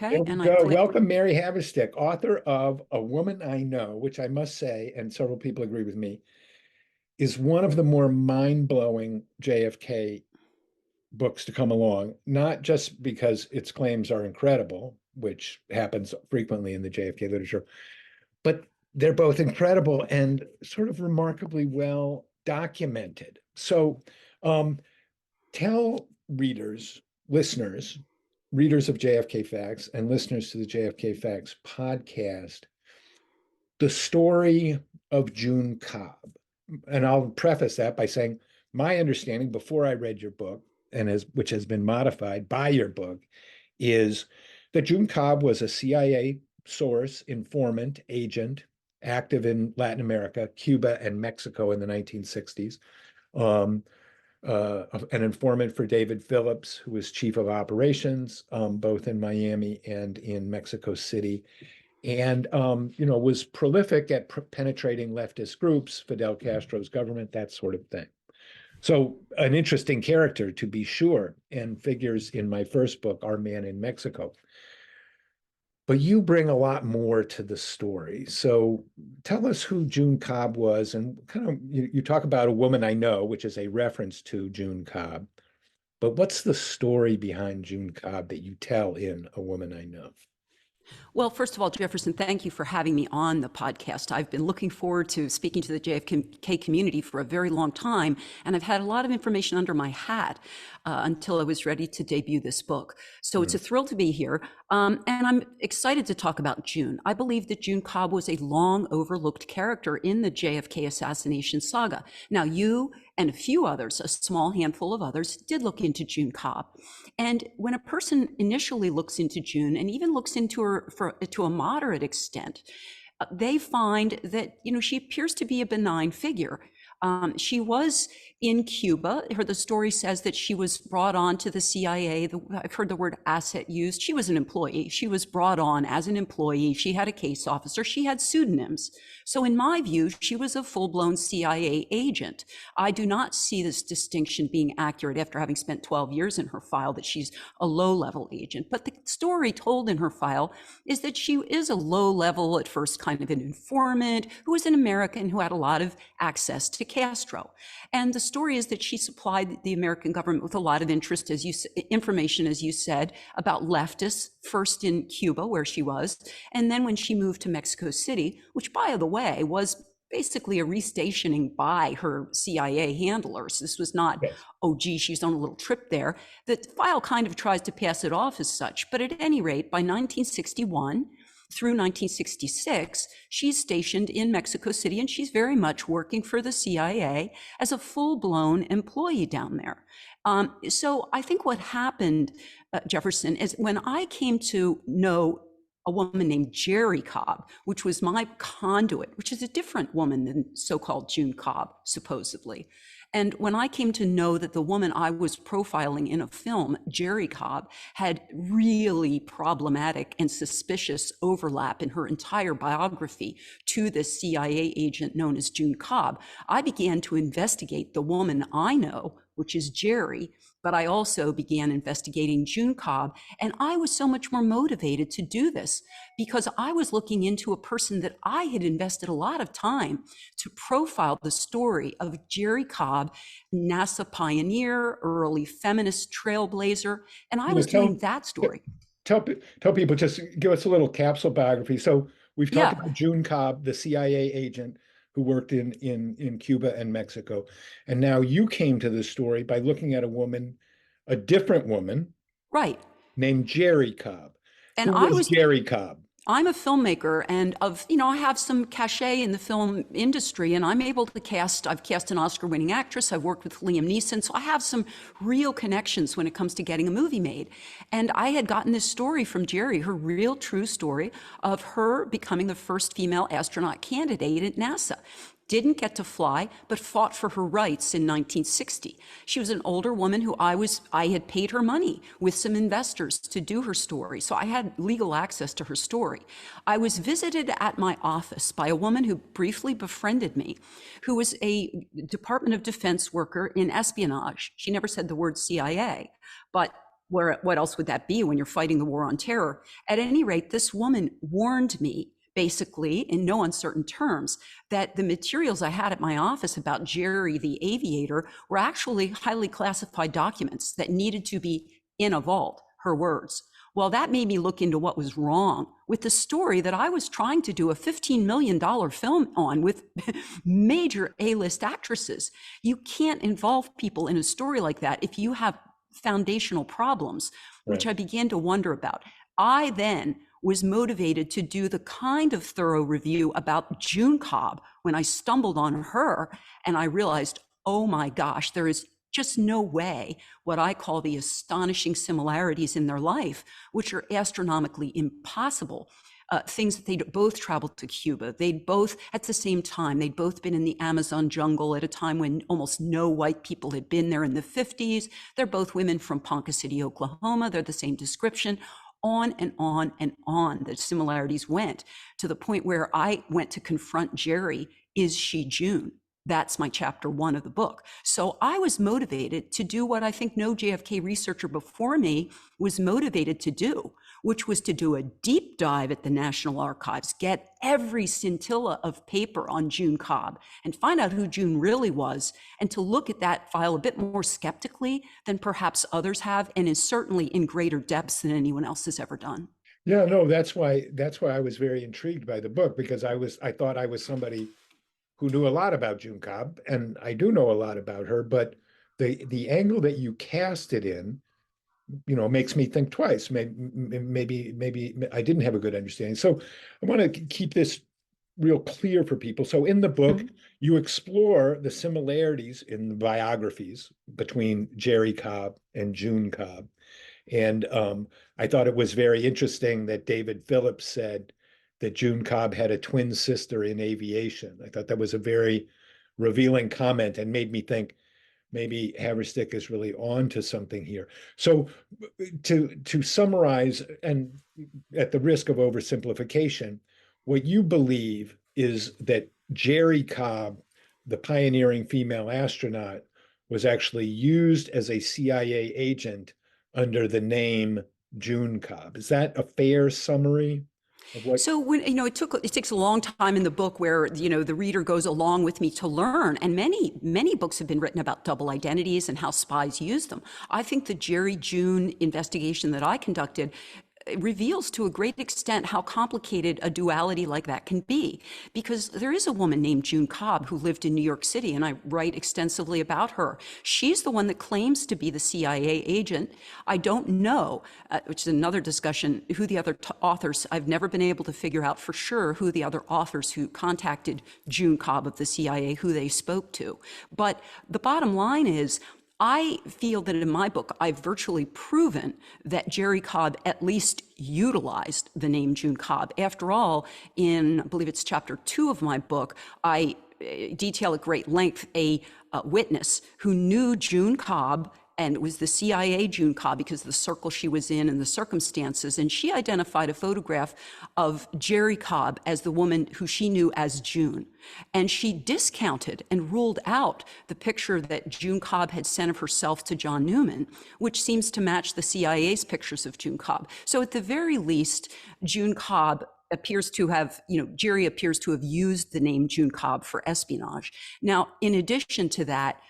Okay, There we and I go. click. Welcome, Mary Haverstick, author of A Woman I Know, which I must say, and several people agree with me, is one of the more mind-blowing JFK books to come along, not just because its claims are incredible, which happens frequently in the JFK literature, but they're both incredible and sort of remarkably well documented. So um, tell readers, listeners, readers of JFK Facts and listeners to the JFK Facts podcast, the story of June Cobb. And I'll preface that by saying my understanding before I read your book, and which has been modified by your book, is that June Cobb was a CIA source, informant, agent, active in Latin America, Cuba, and Mexico in the 1960s. Um, an informant for David Phillips, who was chief of operations, both in Miami and in Mexico City, and was prolific at penetrating leftist groups, Fidel Castro's government, that sort of thing. So an interesting character, to be sure, and figures in my first book, Our Man in Mexico. But you bring a lot more to the story. So tell us who June Cobb was, and kind of you talk about A Woman I Know, which is a reference to June Cobb. But what's the story behind June Cobb that you tell in A Woman I Know? Well, first of all, Jefferson, thank you for having me on the podcast. I've been looking forward to speaking to the JFK community for a very long time, and I've had a lot of information under my hat until I was ready to debut this book. So it's a thrill to be here, and I'm excited to talk about June. I believe that June Cobb was a long overlooked character in the JFK assassination saga. Now, you and a few others, a small handful of others, did look into June Cobb. And when a person initially looks into June and even looks into her to a moderate extent, they find that, she appears to be a benign figure. She was in Cuba. The story says that she was brought on to the CIA. I've heard the word asset used. She was an employee. She was brought on as an employee. She had a case officer. She had pseudonyms. So in my view, she was a full-blown CIA agent. I do not see this distinction being accurate after having spent 12 years in her file, that she's a low-level agent. But the story told in her file is that she is a low-level, at first, kind of an informant who was an American who had a lot of access to Castro. And the story is that she supplied the American government with a lot of information, as you said, about leftists, first in Cuba, where she was, and then when she moved to Mexico City, which, by the way, was basically a restationing by her CIA handlers. This was not, Yes. oh, gee, she's on a little trip there. The file kind of tries to pass it off as such. But at any rate, by 1961, through 1966, she's stationed in Mexico City, and she's very much working for the CIA as a full-blown employee down there. So I think what happened, Jefferson, is when I came to know a woman named Jerry Cobb, which was my conduit, which is a different woman than so-called June Cobb, supposedly. And when I came to know that the woman I was profiling in a film, Jerry Cobb, had really problematic and suspicious overlap in her entire biography to the CIA agent known as June Cobb, I began to investigate the woman I know, which is Jerry, but I also began investigating June Cobb. And I was so much more motivated to do this because I was looking into a person that I had invested a lot of time to profile the story of Jerry Cobb, NASA pioneer, early feminist trailblazer. And I was doing that story. Tell people, just give us a little capsule biography. So we've talked Yeah, about June Cobb, the CIA agent who worked in Cuba and Mexico. And now you came to this story by looking at a different woman right. named Jerry Cobb. And Who was Jerry Cobb? I'm a filmmaker, and I have some cachet in the film industry, and I'm able to I've cast an Oscar-winning actress. I've worked with Liam Neeson, so I have some real connections when it comes to getting a movie made. And I had gotten this story from Jerry, her real true story of her becoming the first female astronaut candidate at NASA. Didn't get to fly, but fought for her rights in 1960. She was an older woman who I had paid her money with some investors to do her story, so I had legal access to her story. I was visited at my office by a woman who briefly befriended me, who was a Department of Defense worker in espionage. She never said the word CIA, but where, what else would that be when you're fighting the war on terror? At any rate, this woman warned me, basically, in no uncertain terms, that the materials I had at my office about Jerry the aviator were actually highly classified documents that needed to be in a vault, her words. Well, that made me look into what was wrong with the story that I was trying to do a $15 million film on with major A-list actresses. You can't involve people in a story like that if you have foundational problems, which Right. I began to wonder about. I then was motivated to do the kind of thorough review about June Cobb when I stumbled on her and I realized, oh my gosh, there is just no way what I call the astonishing similarities in their life, which are astronomically impossible. Things that they'd both traveled to Cuba. They'd both, at the same time, they'd both been in the Amazon jungle at a time when almost no white people had been there in the 50s. They're both women from Ponca City, Oklahoma. They're the same description. On and on and on, the similarities went to the point where I went to confront Jerry. Is she June? That's my chapter 1 of the book. So I was motivated to do what I think no JFK researcher before me was motivated to do, which was to do a deep dive at the National Archives, get every scintilla of paper on June Cobb and find out who June really was, and to look at that file a bit more skeptically than perhaps others have, and is certainly in greater depths than anyone else has ever done. Yeah, no, that's why I was very intrigued by the book, because I thought I was somebody who knew a lot about June Cobb, and I do know a lot about her, but the angle that you cast it in, makes me think twice. Maybe I didn't have a good understanding. So I want to keep this real clear for people. So in the book, Mhm. you explore the similarities in the biographies between Jerry Cobb and June Cobb. And I thought it was very interesting that David Phillips said that June Cobb had a twin sister in aviation. I thought that was a very revealing comment and made me think maybe Haverstick is really on to something here. So to summarize, and at the risk of oversimplification, what you believe is that Jerry Cobb, the pioneering female astronaut, was actually used as a CIA agent under the name June Cobb. Is that a fair summary of what? So when it takes a long time in the book where the reader goes along with me to learn, and many books have been written about double identities and how spies use them. I think the Jerry June investigation that I conducted reveals to a great extent how complicated a duality like that can be, because there is a woman named June Cobb who lived in New York City, and I write extensively about her. She's the one that claims to be the CIA agent. I don't know, which is another discussion, who the other authors, I've never been able to figure out for sure who the other authors who contacted June Cobb of the CIA, who they spoke to. But the bottom line is, I feel that in my book, I've virtually proven that Jerry Cobb at least utilized the name June Cobb. After all, in, I believe it's chapter 2 of my book, I detail at great length a witness who knew June Cobb, and it was the CIA June Cobb because of the circle she was in and the circumstances. And she identified a photograph of Jerry Cobb as the woman who she knew as June. And she discounted and ruled out the picture that June Cobb had sent of herself to John Newman, which seems to match the CIA's pictures of June Cobb. So at the very least, June Cobb appears to have, Jerry appears to have used the name June Cobb for espionage. Now, in addition to that,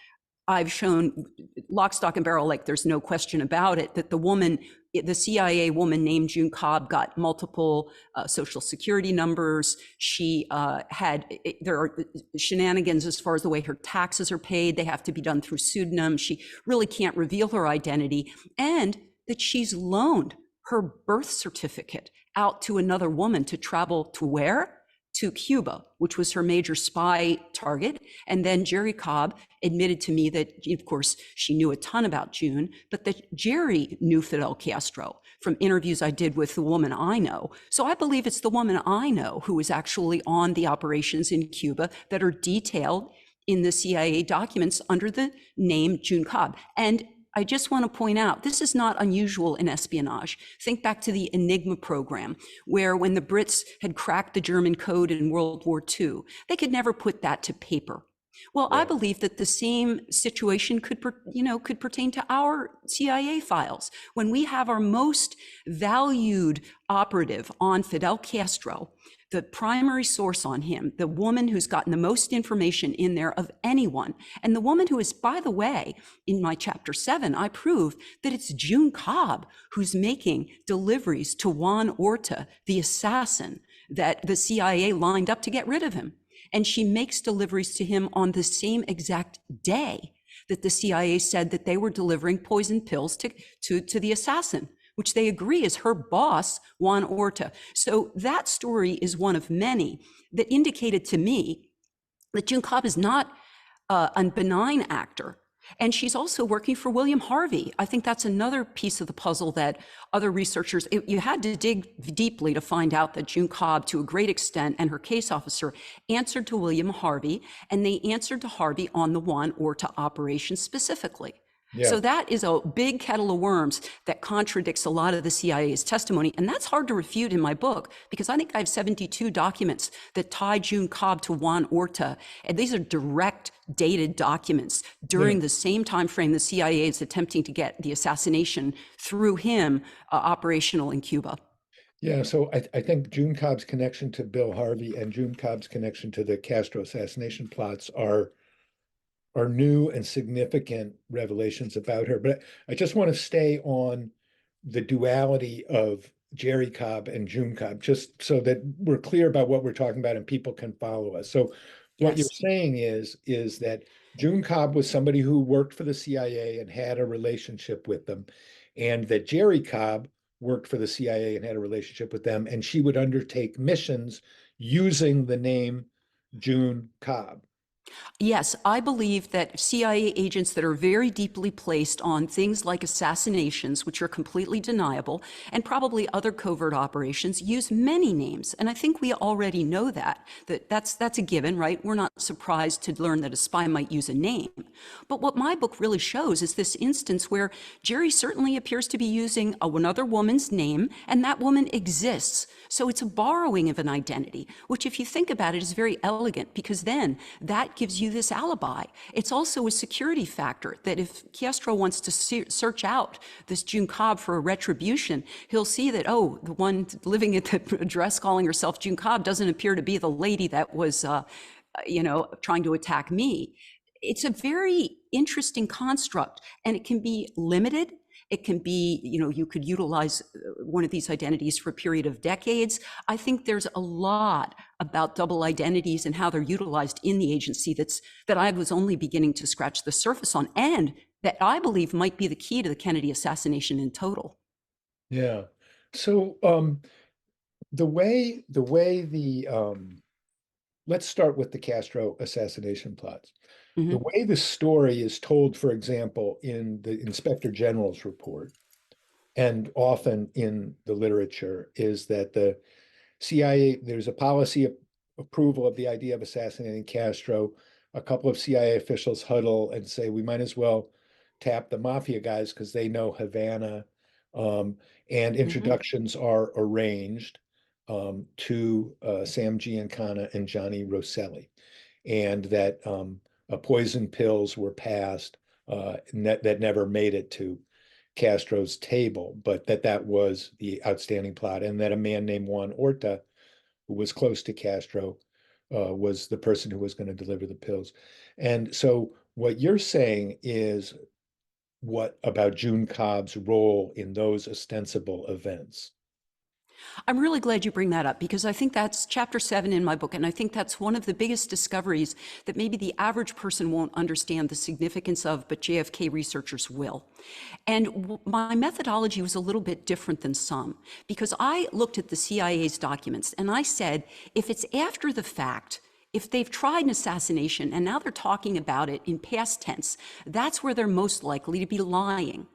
I've shown lock, stock, and barrel, like there's no question about it, that the CIA woman named June Cobb got multiple social security numbers. She there are shenanigans as far as the way her taxes are paid. They have to be done through pseudonym. She really can't reveal her identity, and that she's loaned her birth certificate out to another woman to travel to where? To Cuba, which was her major spy target. And then Jerry Cobb admitted to me that, of course, she knew a ton about June, but that Jerry knew Fidel Castro from interviews I did with the woman I know. So I believe it's the woman I know who is actually on the operations in Cuba that are detailed in the CIA documents under the name June Cobb. And I just want to point out, this is not unusual in espionage. Think back to the Enigma program, where when the Brits had cracked the German code in World War II, they could never put that to paper. Well, I Yeah. believe that the same situation could pertain to our CIA files. When we have our most valued operative on Fidel Castro, the primary source on him, the woman who's gotten the most information in there of anyone, and the woman who is, by the way, in my chapter 7, I prove that it's June Cobb who's making deliveries to Juan Orta, the assassin that the CIA lined up to get rid of him. And she makes deliveries to him on the same exact day that the CIA said that they were delivering poison pills to the assassin, which they agree is her boss, Juan Orta. So that story is one of many that indicated to me that June Cobb is not a benign actor. And she's also working for William Harvey. I think that's another piece of the puzzle that other researchers, you had to dig deeply to find out that June Cobb, to a great extent, and her case officer answered to William Harvey, and they answered to Harvey on the Juan Orta operation specifically. Yeah. So that is a big kettle of worms that contradicts a lot of the CIA's testimony. And that's hard to refute in my book, because I think I have 72 documents that tie June Cobb to Juan Orta. And these are direct dated documents during the same time frame the CIA is attempting to get the assassination through him operational in Cuba. Yeah, so I think June Cobb's connection to Bill Harvey and June Cobb's connection to the Castro assassination plots are new and significant revelations about her. But I just want to stay on the duality of Jerry Cobb and June Cobb, just so that we're clear about what we're talking about and people can follow us. So what you're Yes. saying is that June Cobb was somebody who worked for the CIA and had a relationship with them, and that Jerry Cobb worked for the CIA and had a relationship with them, and she would undertake missions using the name June Cobb. Yes, I believe that CIA agents that are very deeply placed on things like assassinations, which are completely deniable, and probably other covert operations, use many names. And I think we already know that's a given, right? We're not surprised to learn that a spy might use a name. But what my book really shows is this instance where Jerry certainly appears to be using another woman's name, and that woman exists. So it's a borrowing of an identity, which, if you think about it, is very elegant, because then that gives you this alibi. It's also a security factor that if Castro wants to search out this June Cobb for a retribution, he'll see that, oh, the one living at the address calling herself June Cobb doesn't appear to be the lady that was, trying to attack me. It's a very interesting construct, and it can be limited. It can be, you could utilize one of these identities for a period of decades. I think there's a lot about double identities and how they're utilized in the agency that I was only beginning to scratch the surface on, and that I believe might be the key to the Kennedy assassination in total. Yeah. So let's start with the Castro assassination plots. The Mhm. way the story is told, for example, in the Inspector General's report, and often in the literature, is that the CIA, there's a policy approval of the idea of assassinating Castro. A couple of CIA officials huddle and say, we might as well tap the mafia guys because they know Havana. And Mhm. introductions are arranged to Sam Giancana and Johnny Rosselli, and that poison pills were passed that never made it to Castro's table, but that was the outstanding plot, and that a man named Juan Orta, who was close to Castro, was the person who was going to deliver the pills. And so what you're saying is what about June Cobb's role in those ostensible events? I'm really glad you bring that up, because I think that's chapter 7 in my book. And I think that's one of the biggest discoveries that maybe the average person won't understand the significance of, but JFK researchers will. And my methodology was a little bit different than some, because I looked at the CIA's documents and I said, if it's after the fact, if they've tried an assassination and now they're talking about it in past tense, that's where they're most likely to be lying.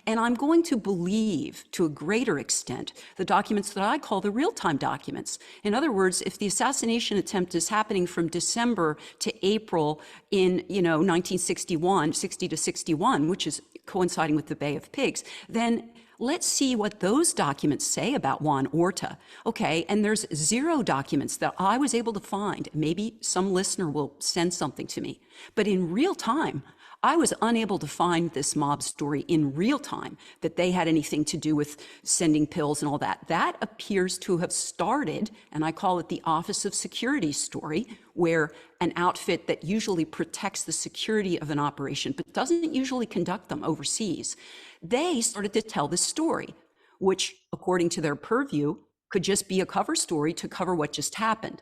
And I'm going to believe, to a greater extent, the documents that I call the real-time documents. In other words, if the assassination attempt is happening from December to April in 1961, 60 to 61, which is coinciding with the Bay of Pigs, then let's see what those documents say about Juan Orta. Okay, and there's 0 documents that I was able to find. Maybe some listener will send something to me. But in real time, I was unable to find this mob story in real time, that they had anything to do with sending pills and all that. That appears to have started, and I call it the Office of Security story, where an outfit that usually protects the security of an operation, but doesn't usually conduct them overseas, they started to tell this story, which, according to their purview, could just be a cover story to cover what just happened.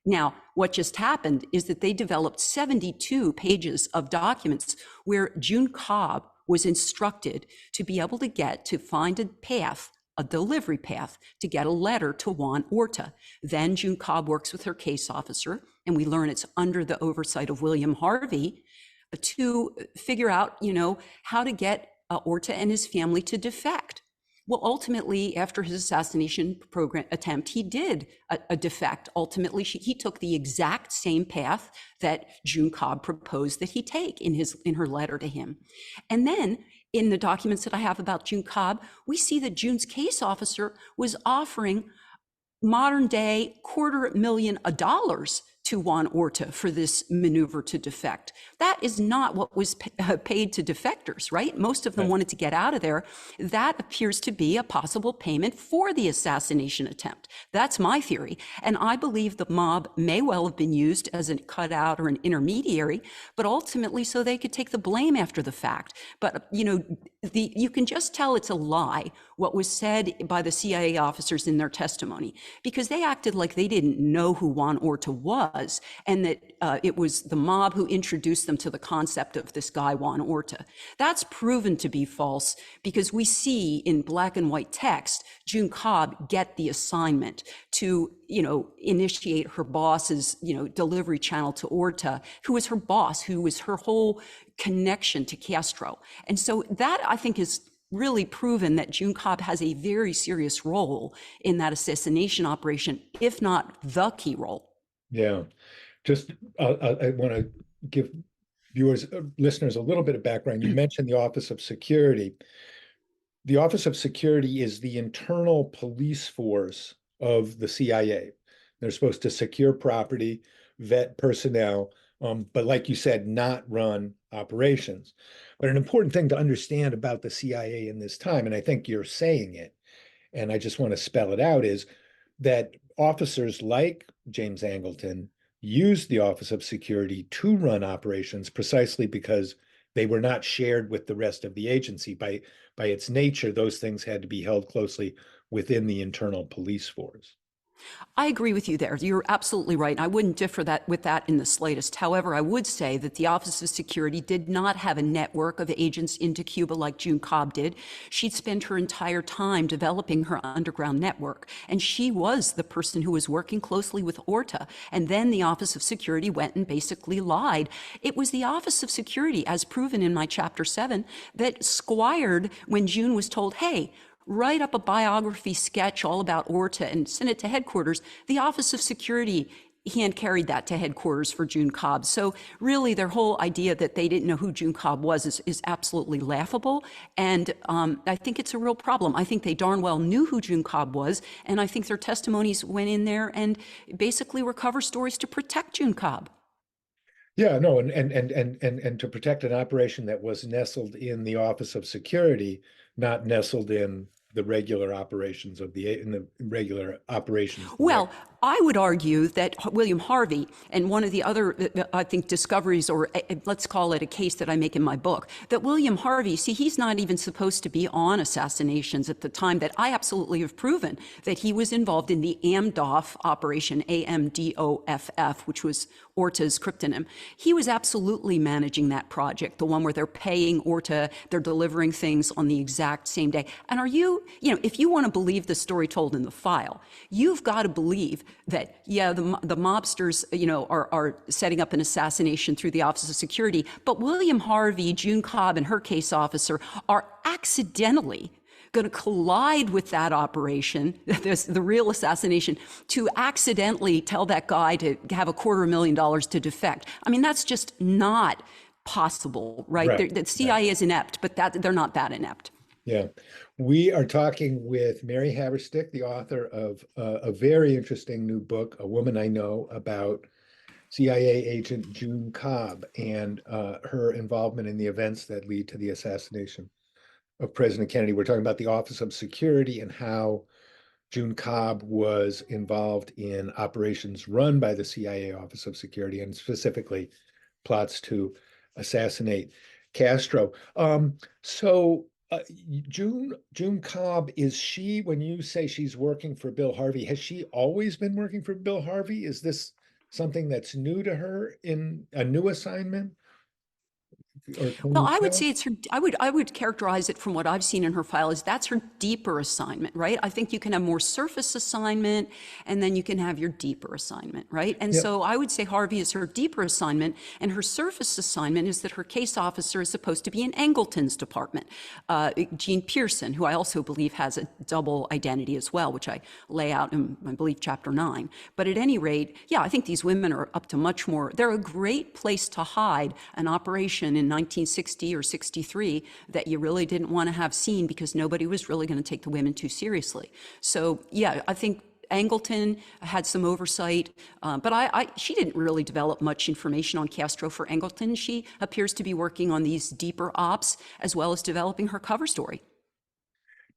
Now, what just happened is that they developed 72 pages of documents where June Cobb was instructed to be able to find a path, a delivery path, to get a letter to Juan Orta. Then June Cobb works with her case officer, and we learn it's under the oversight of William Harvey, to figure out, how to get Orta and his family to defect. Well, ultimately, after his assassination program attempt, he did a defect. Ultimately, he took the exact same path that June Cobb proposed that he take in her letter to him. And then in the documents that I have about June Cobb, we see that June's case officer was offering modern day $250,000 to Juan Orta for this maneuver to defect. That is not what was paid to defectors, right? Most of them wanted to get out of there. That appears to be a possible payment for the assassination attempt. That's my theory. And I believe the mob may well have been used as a cutout or an intermediary, but ultimately so they could take the blame after the fact. But, you can just tell it's a lie, what was said by the CIA officers in their testimony, because they acted like they didn't know who Juan Orta was, and that it was the mob who introduced them to the concept of this guy, Juan Orta. That's proven to be false, because we see in black and white text, June Cobb get the assignment to, initiate her boss's, delivery channel to Orta, who was her boss, who was her whole connection to Castro. And so that, I think, is really proven that June Cobb has a very serious role in that assassination operation, if not the key role. Yeah, just I want to give viewers, listeners, a little bit of background. You mentioned the Office of Security. The Office of Security is the internal police force of the CIA. They're supposed to secure property, vet personnel, but like you said, not run operations. But an important thing to understand about the CIA in this time, and I think you're saying it, and I just want to spell it out, is that officers like James Angleton used the Office of Security to run operations precisely because they were not shared with the rest of the agency. By its nature, those things had to be held closely within the internal police force. I agree with you there. You're absolutely right. I wouldn't differ with that in the slightest. However, I would say that the Office of Security did not have a network of agents into Cuba like June Cobb did. She'd spent her entire time developing her underground network, and she was the person who was working closely with Orta. And then the Office of Security went and basically lied. It was the Office of Security, as proven in my chapter 7, that squired when June was told, hey, write up a biography sketch all about Orta and send it to headquarters. The Office of Security hand carried that to headquarters for June Cobb. So really their whole idea that they didn't know who June Cobb was is absolutely laughable. And I think it's a real problem. I think they darn well knew who June Cobb was. And I think their testimonies went in there and basically were cover stories to protect June Cobb. Yeah, no, and to protect an operation that was nestled in the Office of Security, not nestled in the regular operations of the regular operations. Well, I would argue that William Harvey, and one of the other, I think, discoveries, or let's call it a case that I make in my book, that William Harvey, see, he's not even supposed to be on assassinations at the time, that I absolutely have proven that he was involved in the AMDOF operation, AMDOFF, which was Orta's cryptonym. He was absolutely managing that project, the one where they're paying Orta, they're delivering things on the exact same day. And are you, if you want to believe the story told in the file, you've got to believe that, yeah, the mobsters, are setting up an assassination through the Office of Security, but William Harvey, June Cobb, and her case officer are accidentally going to collide with that operation, the real assassination, to accidentally tell that guy to have $250,000 to defect. I mean, that's just not possible, right? The CIA is inept, but they're not that inept. Yeah. We are talking with Mary Haverstick, the author of a very interesting new book, A Woman I Know, about CIA agent June Cobb and her involvement in the events that lead to the assassination of President Kennedy. We're talking about the Office of Security and how June Cobb was involved in operations run by the CIA Office of Security, and specifically plots to assassinate Castro. So June Cobb, is she, when you say she's working for Bill Harvey, has she always been working for Bill Harvey? Is this something that's new to her in a new assignment? Or can Well, you I would tell? say it's her, I would characterize it from what I've seen in her file as that's her deeper assignment, right? I think you can have more surface assignment and then you can have your deeper assignment, right? And Yeah. so I would say Harvey is her deeper assignment, and her surface assignment is that her case officer is supposed to be in Angleton's department, Jean Pearson, who I also believe has a double identity as well, which I lay out in, I believe, chapter 9. But at any rate, yeah, I think these women are up to much more. They're a great place to hide an operation in 1960 or 63 that you really didn't want to have seen because nobody was really going to take the women too seriously. So yeah, I think Angleton had some oversight, but she didn't really develop much information on Castro for Angleton. She appears to be working on these deeper ops as well as developing her cover story.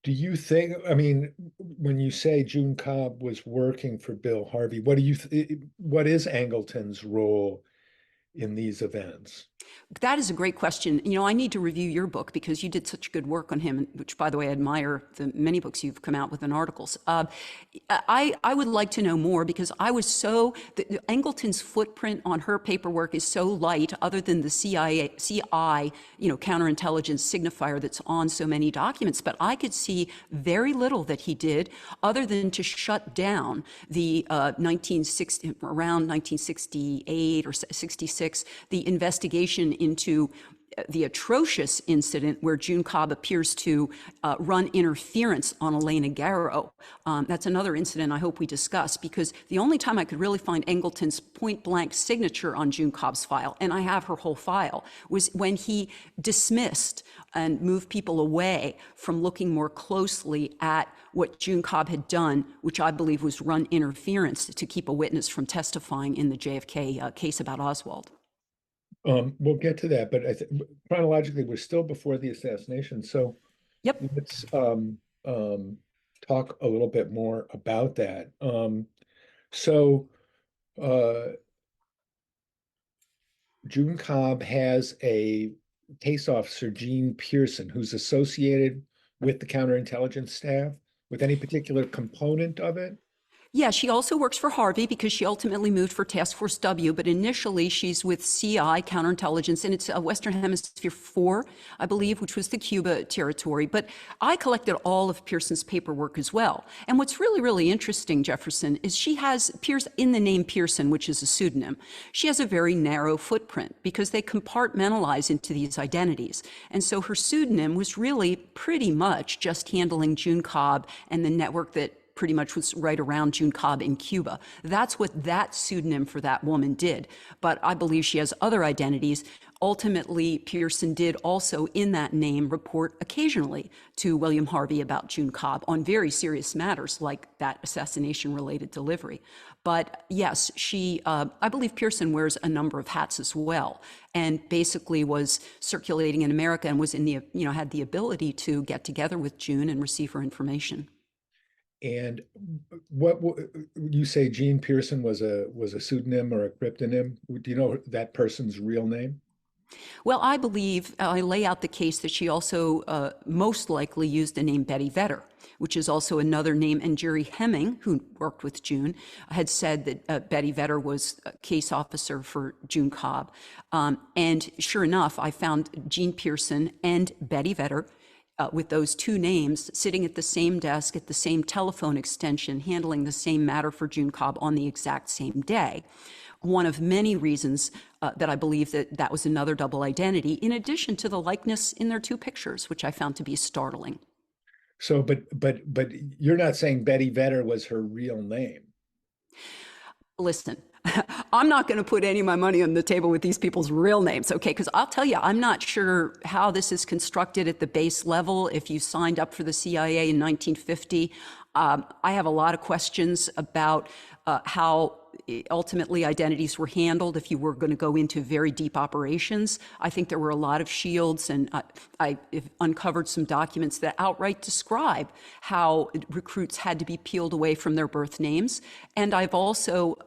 Do you think, I mean, when you say June Cobb was working for Bill Harvey, what is Angleton's role in these events? That is a great question. You know, I need to review your book because you did such good work on him, which, by the way, I admire the many books you've come out with and articles. I would like to know more because I was so, Angleton's footprint on her paperwork is so light, other than the CI, counterintelligence signifier that's on so many documents. But I could see very little that he did other than to shut down the 1960, around 1968 or 66, the investigation into the atrocious incident where June Cobb appears to run interference on Elena Garro. That's another incident I hope we discuss, because the only time I could really find Angleton's point blank signature on June Cobb's file, and I have her whole file, was when he dismissed and moved people away from looking more closely at what June Cobb had done, which I believe was run interference to keep a witness from testifying in the JFK case about Oswald. We'll get to that, but chronologically, we're still before the assassination. So Yep. let's talk a little bit more about that. So uh, June Cobb has a case officer, Gene Pearson, who's associated with the counterintelligence staff with any particular component of it. Yeah, she also works for Harvey because she ultimately moved for Task Force W, but initially she's with CI, Counterintelligence, and it's Western Hemisphere 4, I believe, which was the Cuba territory. But I collected all of Pearson's paperwork as well. And what's really, really interesting, Jefferson, is she has, in the name Pearson, which is a pseudonym, she has a very narrow footprint because they compartmentalize into these identities. And so her pseudonym was really pretty much just handling June Cobb and the network that pretty much was right around June Cobb in Cuba. That's what that pseudonym for that woman did. But I believe she has other identities. Ultimately, Pearson did also, in that name, report occasionally to William Harvey about June Cobb on very serious matters like that assassination-related delivery. But yes, I believe Pearson wears a number of hats as well, and basically was circulating in America and was had the ability to get together with June and receive her information. And what you say, Gene Pearson was a pseudonym or a cryptonym? Do you know that person's real name? Well, I believe I lay out the case that she also most likely used the name Betty Vetter, which is also another name. And Jerry Hemming, who worked with June, had said that Betty Vetter was a case officer for June Cobb. And sure enough, I found Gene Pearson and Betty Vetter with those two names sitting at the same desk at the same telephone extension, handling the same matter for June Cobb on the exact same day. One of many reasons that I believe that that was another double identity, in addition to the likeness in their two pictures, which I found to be startling. So, but you're not saying Betty Vetter was her real name. Listen, I'm not going to put any of my money on the table with these people's real names, okay? Because I'll tell you, I'm not sure how this is constructed at the base level. If you signed up for the CIA in 1950, I have a lot of questions about how ultimately identities were handled if you were going to go into very deep operations. I think there were a lot of shields, and I uncovered some documents that outright describe how recruits had to be peeled away from their birth names. And I've also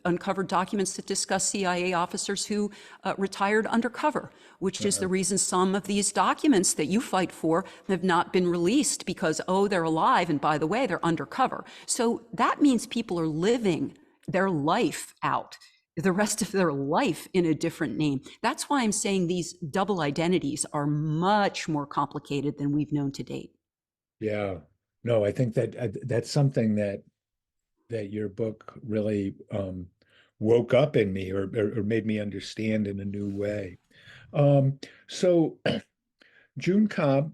uncovered documents that discuss CIA officers who retired undercover, which is the reason some of these documents that you fight for have not been released because, oh, they're alive, and by the way, they're undercover. So that means people are living their life out, the rest of their life in a different name. That's why I'm saying these double identities are much more complicated than we've known to date. Yeah. No, I think that that's something that your book really woke up in me, or made me understand in a new way. So June Cobb,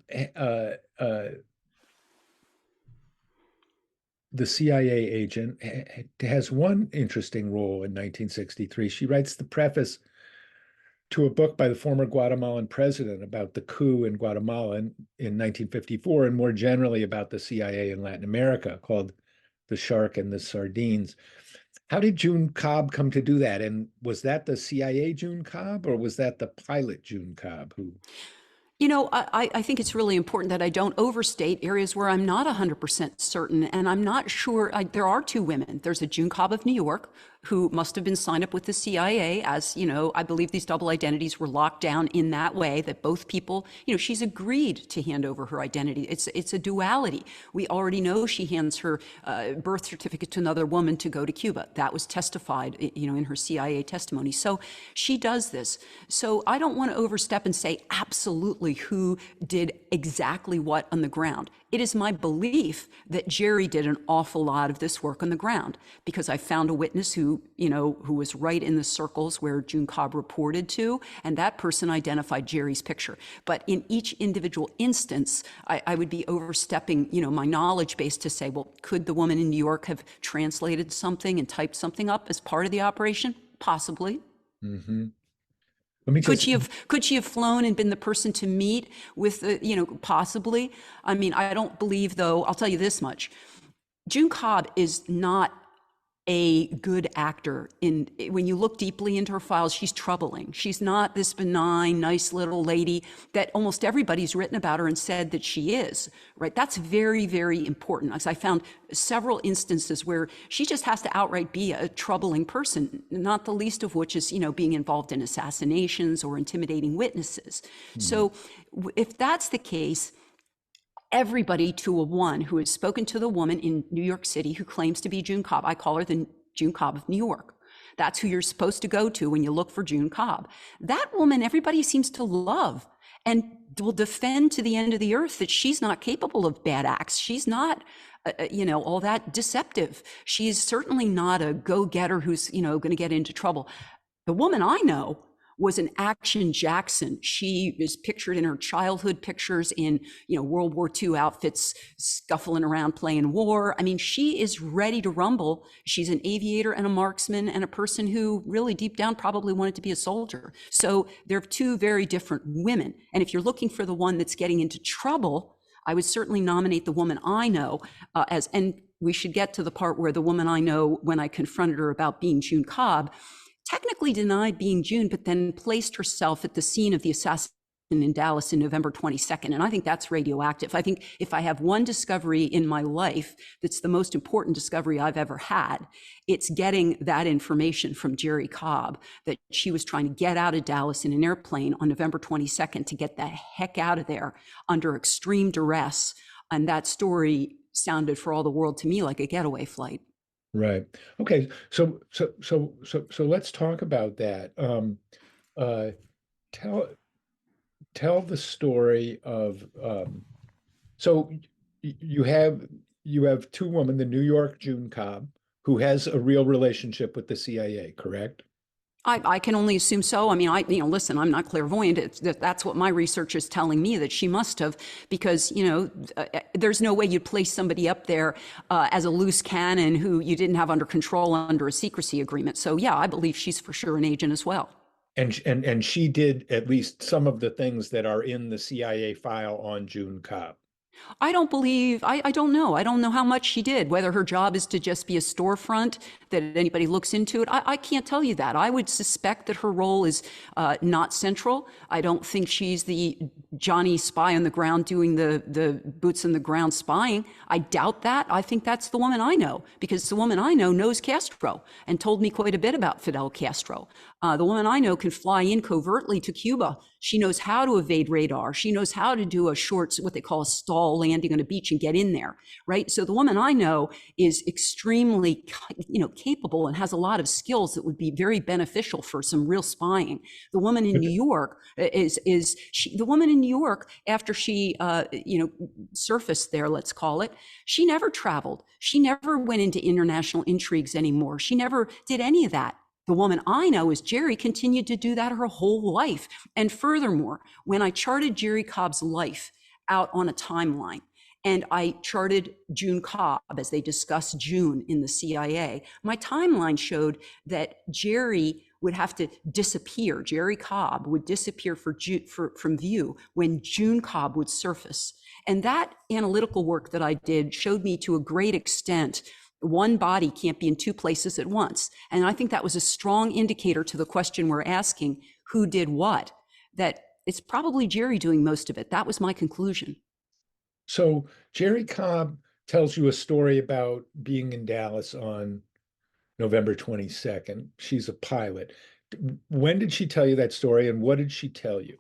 the CIA agent, has one interesting role in 1963. She writes the preface to a book by the former Guatemalan president about the coup in Guatemala in 1954, and more generally about the CIA in Latin America, called The Shark and the Sardines. How did June Cobb come to do that? And was that the CIA June Cobb, or was that the pilot June Cobb who? You know, I think it's really important that I don't overstate areas where I'm not 100% certain. And I'm not sure. There are two women. There's a June Cobb of New York, who must have been signed up with the CIA, as, you know, I believe these double identities were locked down in that way, that both people, you know, she's agreed to hand over her identity. It's a duality. We already know she hands her birth certificate to another woman to go to Cuba. That was testified, you know, in her CIA testimony. So she does this. So I don't want to overstep and say absolutely who did exactly what on the ground. It is my belief that Jerry did an awful lot of this work on the ground, because I found a witness who, you know, who was right in the circles where June Cobb reported to, and that person identified Jerry's picture. But in each individual instance, I would be overstepping, you know, my knowledge base to say, well, could the woman in New York have translated something and typed something up as part of the operation? Possibly. Mm-hmm. Let me just. Could she have flown and been the person to meet with the, you know, possibly? I mean, I don't believe, though, I'll tell you this much. June Cobb is not a good actor. When you look deeply into her files, she's troubling. She's not this benign, nice little lady that almost everybody's written about her and said that she is, right? That's very, very important. As I found several instances where she just has to outright be a troubling person, not the least of which is, you know, being involved in assassinations or intimidating witnesses. So if that's the case, everybody to a one who has spoken to the woman in New York City who claims to be June Cobb. I call her the June Cobb of New York. That's who you're supposed to go to when you look for June Cobb. That woman, everybody seems to love and will defend to the end of the earth that she's not capable of bad acts. She's not, you know, all that deceptive. She's certainly not a go-getter who's, you know, going to get into trouble. The woman I know was an action Jackson. She is pictured in her childhood pictures in, you know, World War II outfits, scuffling around playing war. I mean, she is ready to rumble. She's an aviator and a marksman and a person who really deep down probably wanted to be a soldier. So they're two very different women. And if you're looking for the one that's getting into trouble, I would certainly nominate the woman I know and we should get to the part where the woman I know, when I confronted her about being June Cobb, technically denied being June, but then placed herself at the scene of the assassination in Dallas in November 22nd. And I think that's radioactive. I think if I have one discovery in my life that's the most important discovery I've ever had, it's getting that information from Jerry Cobb, that she was trying to get out of Dallas in an airplane on November 22nd to get the heck out of there under extreme duress. And that story sounded for all the world to me like a getaway flight. Right. Okay. So let's talk about that. Uh, tell tell the story of so you have two women, the New York June Cobb, who has a real relationship with the CIA, correct? I can only assume so. I mean, listen, I'm not clairvoyant. That's what my research is telling me that she must have, because, there's no way you'd place somebody up there as a loose cannon who you didn't have under control under a secrecy agreement. So yeah, I believe she's for sure an agent as well. And she did at least some of the things that are in the CIA file on June Cobb. I don't know. I don't know how much she did, whether her job is to just be a storefront that anybody looks into it. I can't tell you that. I would suspect that her role is not central. I don't think she's the Johnny spy on the ground doing the boots on the ground spying. I doubt that. I think that's the woman I know, because the woman I know knows Castro and told me quite a bit about Fidel Castro. The woman I know can fly in covertly to Cuba. She knows how to evade radar. She knows how to do a short, what they call a stall landing on a beach and get in there, right? So the woman I know is extremely, capable and has a lot of skills that would be very beneficial for some real spying. The woman in New York the woman in New York, after she, surfaced there, let's call it, she never traveled. She never went into international intrigues anymore. She never did any of that. The woman I know is Jerry continued to do that her whole life. And furthermore, when I charted Jerry Cobb's life out on a timeline, and I charted June Cobb as they discussed June in the CIA, my timeline showed that Jerry would have to disappear. Jerry Cobb would disappear from view when June Cobb would surface. And that analytical work that I did showed me to a great extent one body can't be in two places at once. And I think that was a strong indicator to the question we're asking, who did what, that it's probably Jerry doing most of it. That was my conclusion. So Jerry Cobb tells you a story about being in Dallas on November 22nd. She's a pilot. When did she tell you that story, and what did she tell you?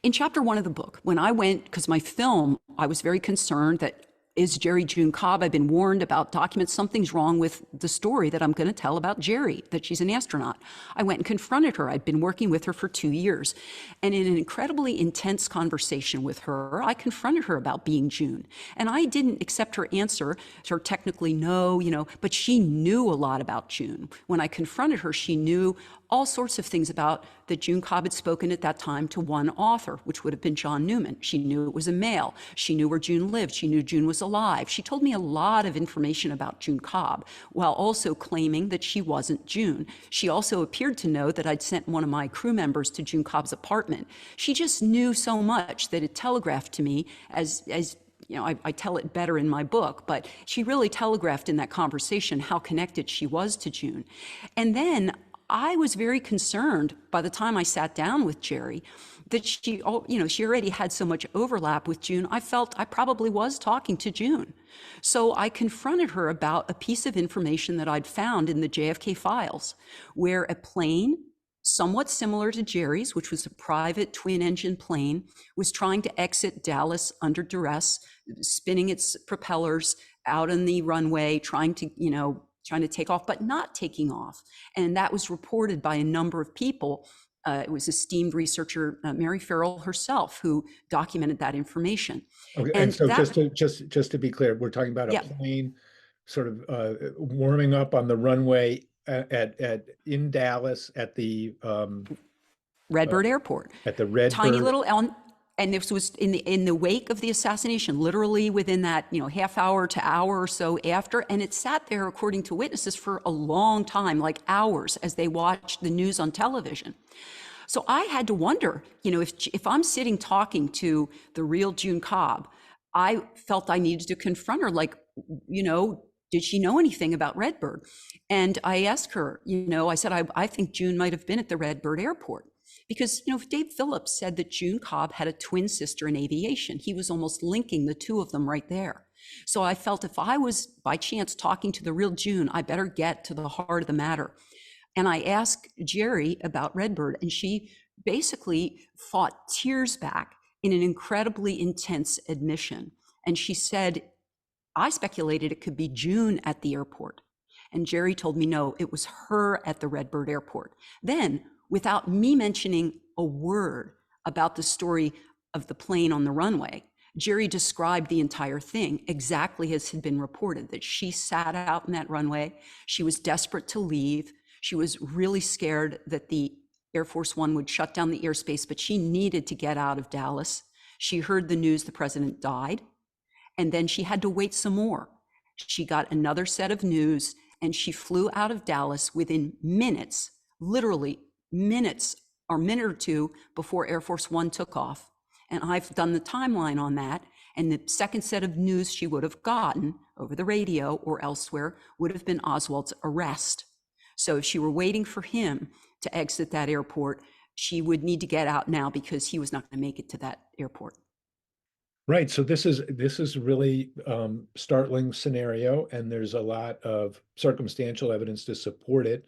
In chapter 1 of the book, when I went, because my film, I was very concerned that, is Jerry June Cobb? I've been warned about documents. Something's wrong with the story that I'm going to tell about Jerry, that she's an astronaut. I went and confronted her. I'd been working with her for 2 years. And in an incredibly intense conversation with her, I confronted her about being June. And I didn't accept her answer, her technically no, but she knew a lot about June. When I confronted her, she knew all sorts of things about that June Cobb had spoken at that time to one author, which would have been John Newman. She knew it was a male. She knew where June lived. She knew June was alive. She told me a lot of information about June Cobb, while also claiming that she wasn't June. She also appeared to know that I'd sent one of my crew members to June Cobb's apartment. She just knew so much that it telegraphed to me as I tell it better in my book, but she really telegraphed in that conversation how connected she was to June. And then I was very concerned by the time I sat down with Jerry that she already had so much overlap with June. I felt I probably was talking to June. So I confronted her about a piece of information that I'd found in the JFK files, where a plane somewhat similar to Jerry's, which was a private twin-engine plane, was trying to exit Dallas under duress, spinning its propellers out on the runway, trying to take off, but not taking off. And that was reported by a number of people. It was esteemed researcher Mary Farrell herself who documented that information. Okay, and so just to be clear, we're talking about a plane sort of warming up on the runway in Dallas at the Redbird Airport. At the Redbird. Tiny little and this was in the wake of the assassination, literally within that half hour to hour or so after, and it sat there, according to witnesses, for a long time, like hours, as they watched the news on television. So I had to wonder, if I'm sitting talking to the real June Cobb, I felt I needed to confront her, like, did she know anything about Redbird? And I asked her, I said, I think June might have been at the Redbird Airport. Because, Dave Phillips said that June Cobb had a twin sister in aviation. He was almost linking the two of them right there. So I felt if I was by chance talking to the real June, I better get to the heart of the matter. And I asked Jerry about Redbird, and she basically fought tears back in an incredibly intense admission. And she said, I speculated it could be June at the airport. And Jerry told me, no, it was her at the Redbird Airport. Then, without me mentioning a word about the story of the plane on the runway, Jerry described the entire thing exactly as had been reported, that she sat out in that runway. She was desperate to leave. She was really scared that the Air Force One would shut down the airspace, but she needed to get out of Dallas. She heard the news the president died, and then she had to wait some more. She got another set of news, and she flew out of Dallas within minutes, literally minutes, or a minute or two before Air Force One took off. And I've done the timeline on that. And the second set of news she would have gotten over the radio or elsewhere would have been Oswald's arrest. So if she were waiting for him to exit that airport, she would need to get out now because he was not going to make it to that airport. Right. So this is really startling scenario, and there's a lot of circumstantial evidence to support it.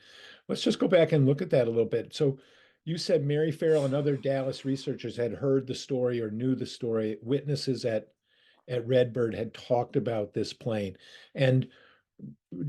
Let's just go back and look at that a little bit. So you said Mary Farrell and other Dallas researchers had heard the story or knew the story. Witnesses at Redbird had talked about this plane. And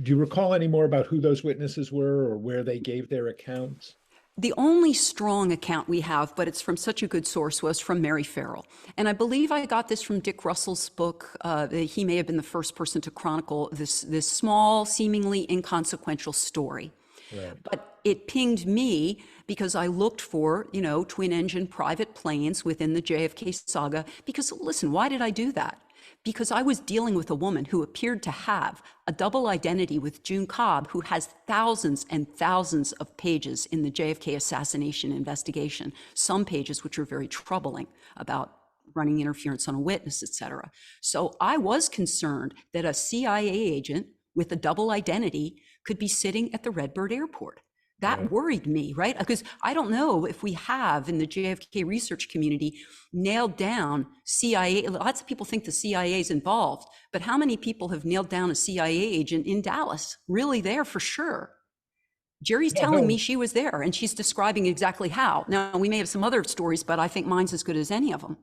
do you recall any more about who those witnesses were or where they gave their accounts? The only strong account we have, but it's from such a good source, was from Mary Farrell. And I believe I got this from Dick Russell's book. He may have been the first person to chronicle this small, seemingly inconsequential story. Right. But it pinged me because I looked for, twin engine private planes within the JFK saga. Because listen, why did I do that? Because I was dealing with a woman who appeared to have a double identity with June Cobb, who has thousands and thousands of pages in the JFK assassination investigation, some pages which are very troubling about running interference on a witness, et cetera. So I was concerned that a CIA agent with a double identity could be sitting at the Redbird airport. That worried me, right? Because I don't know if we have in the JFK research community nailed down CIA. Lots of people think the CIA is involved, but how many people have nailed down a CIA agent in Dallas? Really there for sure. Jerry's telling me she was there, and she's describing exactly how. Now, we may have some other stories, but I think mine's as good as any of them.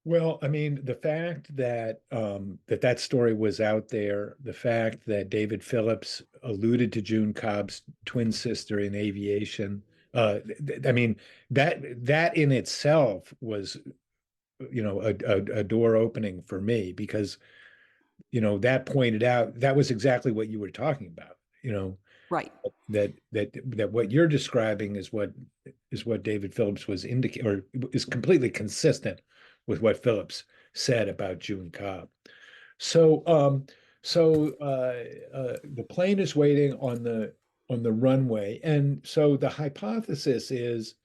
Well, I mean, the fact that that story was out there, the fact that David Phillips alluded to June Cobb's twin sister in aviation, I mean, that in itself was, a door opening for me because, that pointed out that was exactly what you were talking about, Right. that what you're describing is what David Phillips was indicating, or is completely consistent with what Phillips said about June Cobb. So the plane is waiting on the runway, and so the hypothesis is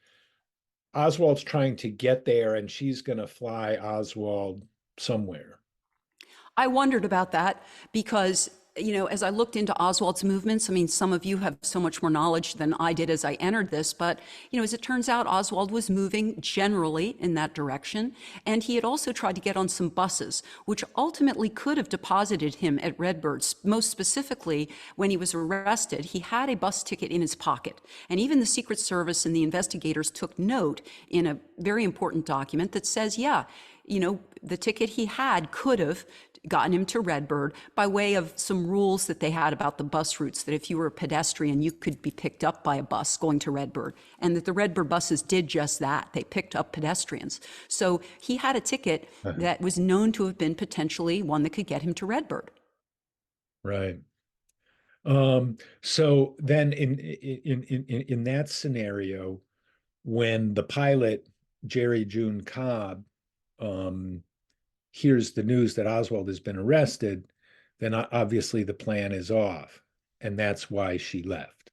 Oswald's trying to get there, and she's going to fly Oswald somewhere. I wondered about that because, as I looked into Oswald's movements, I mean, some of you have so much more knowledge than I did as I entered this, but, as it turns out, Oswald was moving generally in that direction. And he had also tried to get on some buses, which ultimately could have deposited him at Redbird. Most specifically, when he was arrested, he had a bus ticket in his pocket. And even the Secret Service and the investigators took note in a very important document that says, yeah, the ticket he had could have gotten him to Redbird by way of some rules that they had about the bus routes, that if you were a pedestrian, you could be picked up by a bus going to Redbird, and that the Redbird buses did just that. They picked up pedestrians. So he had a ticket that was known to have been potentially one that could get him to Redbird. Right. So then in that scenario, when the pilot, Jerry June Cobb, hears the news that Oswald has been arrested, then obviously the plan is off, and that's why she left.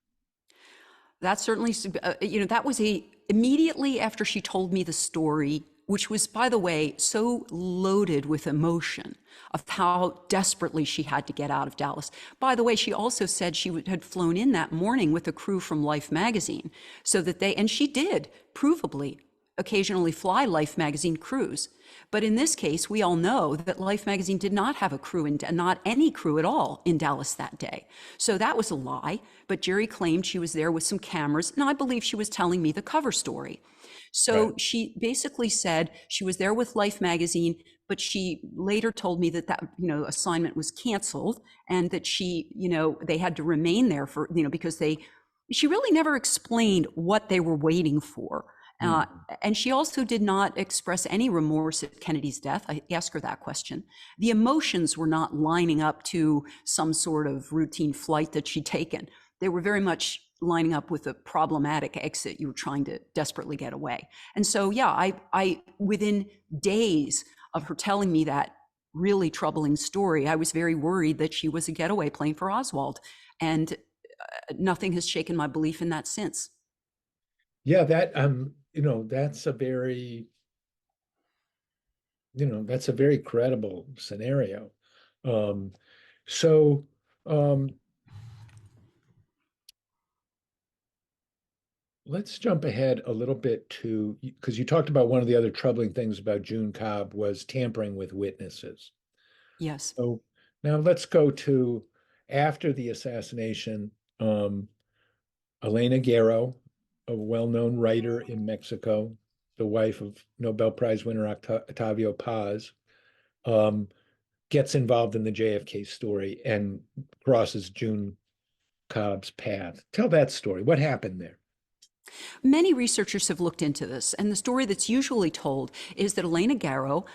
That certainly, that was immediately after she told me the story, which was, by the way, so loaded with emotion of how desperately she had to get out of Dallas. By the way, she also said she had flown in that morning with a crew from Life magazine, so that and she did, provably, occasionally fly Life magazine crews. But in this case, we all know that Life magazine did not have a crew, not any crew at all in Dallas that day. So that was a lie, but Jerry claimed she was there with some cameras, and I believe she was telling me the cover story. So she basically said she was there with Life magazine, but she later told me that assignment was canceled, and that they had to remain there for, because she really never explained what they were waiting for. And she also did not express any remorse at Kennedy's death. I asked her that question. The emotions were not lining up to some sort of routine flight that she'd taken. they were very much lining up with a problematic exit. You were trying to desperately get away. And so, yeah, I within days of her telling me that really troubling story, I was very worried that she was a getaway plane for Oswald. And nothing has shaken my belief in that since. Yeah, that that's a very, that's a very credible scenario. Um, so um, let's jump ahead a little bit to, because you talked about one of the other troubling things about June Cobb was tampering with witnesses. Yes. So now let's go to after the assassination. Um, Elena Guerrero, a well-known writer in Mexico, the wife of Nobel Prize winner Octavio Paz, um, gets involved in the JFK story and crosses June Cobb's path. Tell that story. What happened there? Many researchers have looked into this, and the story that's usually told is that Elena Garro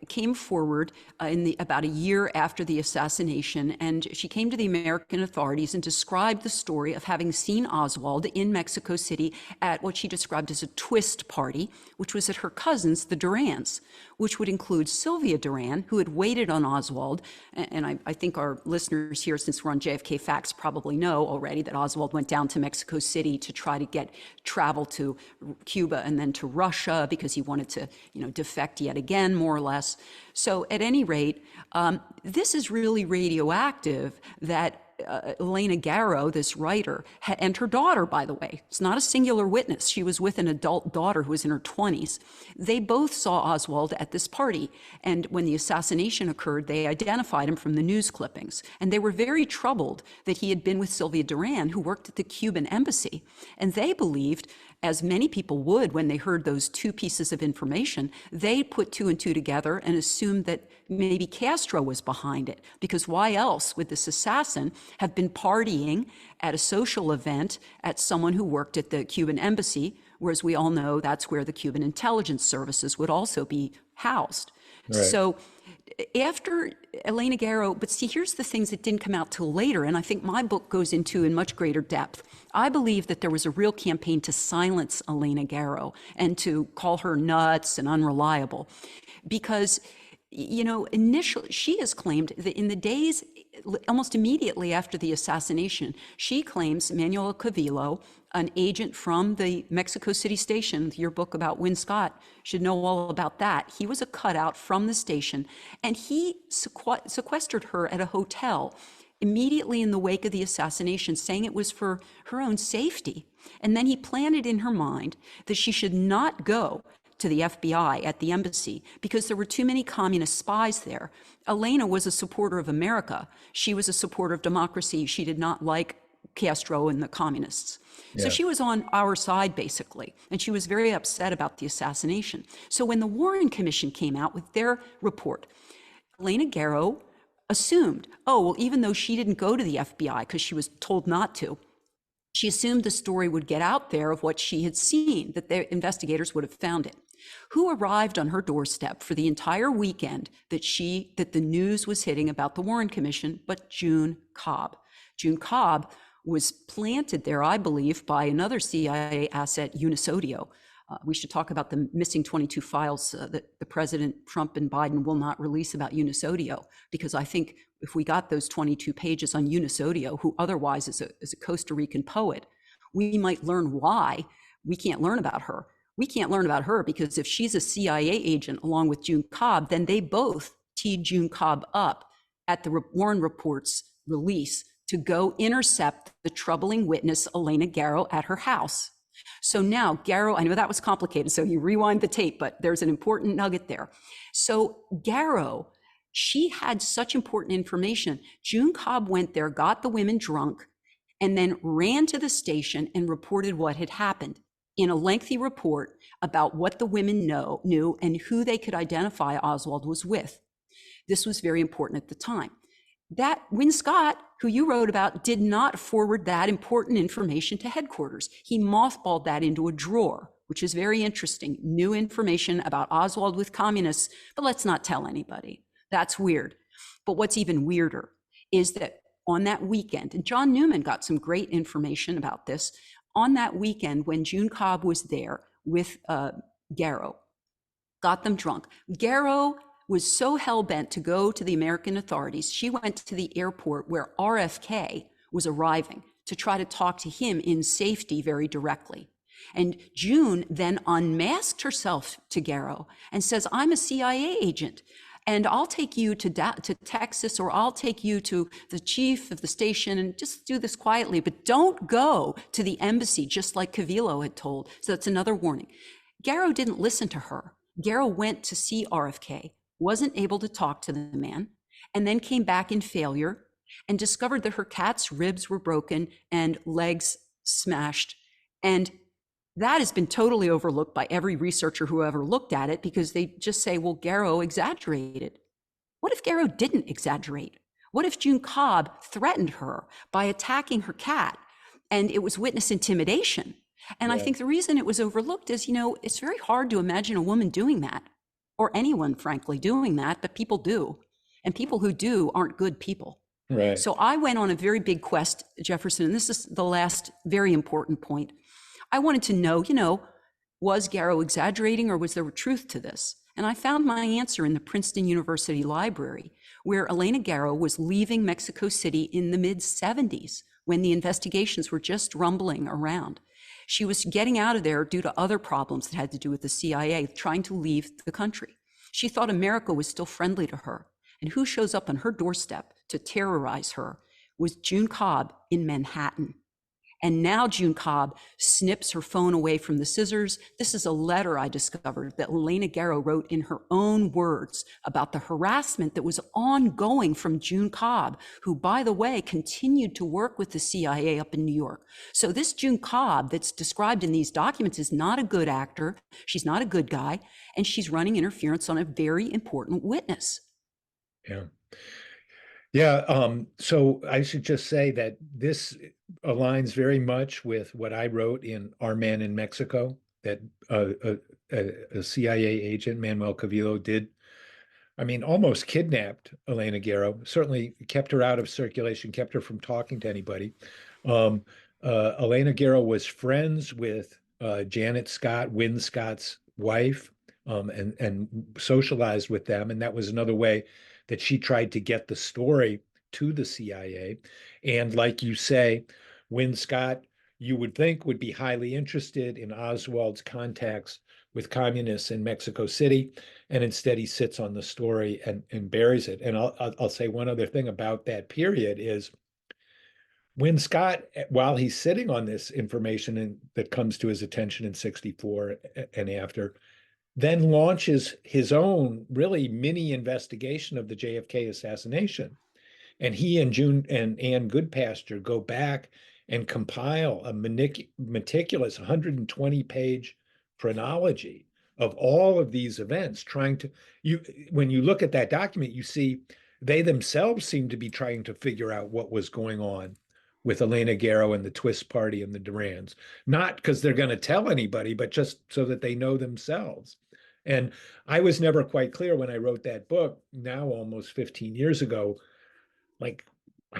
came forward about a year after the assassination, and she came to the American authorities and described the story of having seen Oswald in Mexico City at what she described as a twist party, which was at her cousin's, the Durans, which would include Sylvia Duran, who had waited on Oswald. And I think our listeners here, since we're on JFK Facts, probably know already that Oswald went down to Mexico City to try to get travel to Cuba and then to Russia because he wanted to, defect yet again, more or less. So at any rate, this is really radioactive that Elena Garro, this writer, and her daughter, by the way, it's not a singular witness. She was with an adult daughter who was in her 20s. They both saw Oswald at this party. And when the assassination occurred, they identified him from the news clippings. And they were very troubled that he had been with Sylvia Duran, who worked at the Cuban embassy. And they believed, as many people would when they heard those two pieces of information, they put two and two together and assumed that maybe Castro was behind it, because why else would this assassin have been partying at a social event at someone who worked at the Cuban embassy, whereas we all know that's where the Cuban intelligence services would also be housed. Right. So after Elena Garro, but see, here's the things that didn't come out till later, and I think my book goes into in much greater depth. I believe that there was a real campaign to silence Elena Garro and to call her nuts and unreliable, because initially, she has claimed that in the days almost immediately after the assassination, she claims Manuel Cavillo, an agent from the Mexico City station, your book about Win Scott should know all about that. He was a cutout from the station, and he sequestered her at a hotel immediately in the wake of the assassination, saying it was for her own safety. And then he planted in her mind that she should not go to the FBI at the embassy because there were too many communist spies there. Elena was a supporter of America. She was a supporter of democracy. She did not like Castro and the communists. So she was on our side, basically, and she was very upset about the assassination. So when the Warren Commission came out with their report, Elena Garro assumed, even though she didn't go to the FBI because she was told not to, she assumed the story would get out there of what she had seen, that the investigators would have found it. Who arrived on her doorstep for the entire weekend that the news was hitting about the Warren Commission, but June Cobb. June Cobb was planted there, I believe, by another CIA asset, Unisodio. We should talk about the missing 22 files that the President Trump and Biden will not release about Unisodio, because I think if we got those 22 pages on Unisodio, who otherwise is a Costa Rican poet, we might learn why we can't learn about her. We can't learn about her because if she's a CIA agent along with June Cobb, then they both teed June Cobb up at the Warren Report's release to go intercept the troubling witness, Elena Garro, at her house. So now Garro, I know that was complicated, so you rewind the tape, but there's an important nugget there. So Garro, she had such important information. June Cobb went there, got the women drunk, and then ran to the station and reported what had happened in a lengthy report about what the women knew and who they could identify Oswald was with. This was very important at the time. That Win Scott, who you wrote about, did not forward that important information to headquarters. He mothballed that into a drawer, which is very interesting. New information about Oswald with communists, but let's not tell anybody. That's weird. But what's even weirder is that on that weekend, and John Newman got some great information about this, on that weekend when June Cobb was there with Garrow, got them drunk. Garrow was so hell-bent to go to the American authorities, she went to the airport where RFK was arriving to try to talk to him in safety very directly. And June then unmasked herself to Garrow and says, I'm a CIA agent, and I'll take you to Texas, or I'll take you to the chief of the station, and just do this quietly, but don't go to the embassy, just like Cavillo had told. So that's another warning. Garrow didn't listen to her. Garrow went to see RFK, wasn't able to talk to the man, and then came back in failure and discovered that her cat's ribs were broken and legs smashed. And that has been totally overlooked by every researcher who ever looked at it, because they just say, well, Garrow exaggerated. What if Garrow didn't exaggerate? What if June Cobb threatened her by attacking her cat and it was witness intimidation? And I think the reason it was overlooked is, it's very hard to imagine a woman doing that, or anyone, frankly, doing that, but people do. And people who do aren't good people. Right. So I went on a very big quest, Jefferson, and this is the last very important point. I wanted to know, was Garrow exaggerating, or was there truth to this? And I found my answer in the Princeton University Library, where Elena Garrow was leaving Mexico City in the mid-70s when the investigations were just rumbling around. She was getting out of there due to other problems that had to do with the CIA, trying to leave the country. She thought America was still friendly to her. And who shows up on her doorstep to terrorize her was June Cobb in Manhattan. And now June Cobb snips her phone away from the scissors. This is a letter I discovered that Elena Garrow wrote in her own words about the harassment that was ongoing from June Cobb, who, by the way, continued to work with the CIA up in New York. So this June Cobb that's described in these documents is not a good actor. She's not a good guy. And she's running interference on a very important witness. Yeah. Yeah. So I should just say that this aligns very much with what I wrote in Our Man in Mexico, that a CIA agent, Manuel Cavillo, did, almost kidnapped Elena Garrow, certainly kept her out of circulation, kept her from talking to anybody. Elena Garrow was friends with Janet Scott, Win Scott's wife, and socialized with them. And that was another way that she tried to get the story to the CIA. And like you say, Win Scott, you would think, would be highly interested in Oswald's contacts with communists in Mexico City. And instead he sits on the story and buries it. And I'll say one other thing about that period is Win Scott, while he's sitting on this information that comes to his attention in 64 and after, then launches his own really mini investigation of the JFK assassination. And he and June and Ann Goodpasture go back and compile a meticulous 120-page chronology of all of these events, when you look at that document, you see they themselves seem to be trying to figure out what was going on with Elena Garrow and the Twist Party and the Durans, not because they're going to tell anybody, but just so that they know themselves. And I was never quite clear when I wrote that book, now almost 15 years ago, like,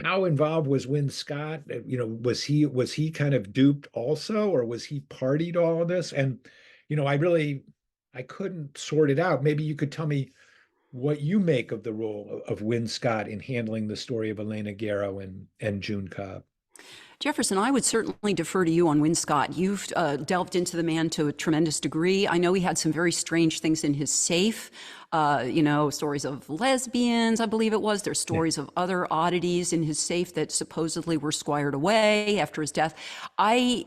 how involved was Win Scott? Was he kind of duped also, or was he party to all of this? And, I couldn't sort it out. Maybe you could tell me what you make of the role of Win Scott in handling the story of Elena Garrow and June Cobb. Jefferson, I would certainly defer to you on Win Scott. You've delved into the man to a tremendous degree. I know he had some very strange things in his safe, stories of lesbians, I believe it was. There's stories of other oddities in his safe that supposedly were squired away after his death. I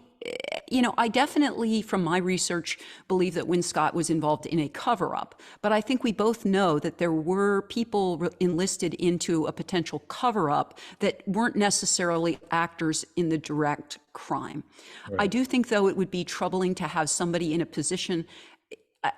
definitely, from my research, believe that Win Scott was involved in a cover-up. But I think we both know that there were people enlisted into a potential cover-up that weren't necessarily actors in the direct crime. Right. I do think, though, it would be troubling to have somebody in a position,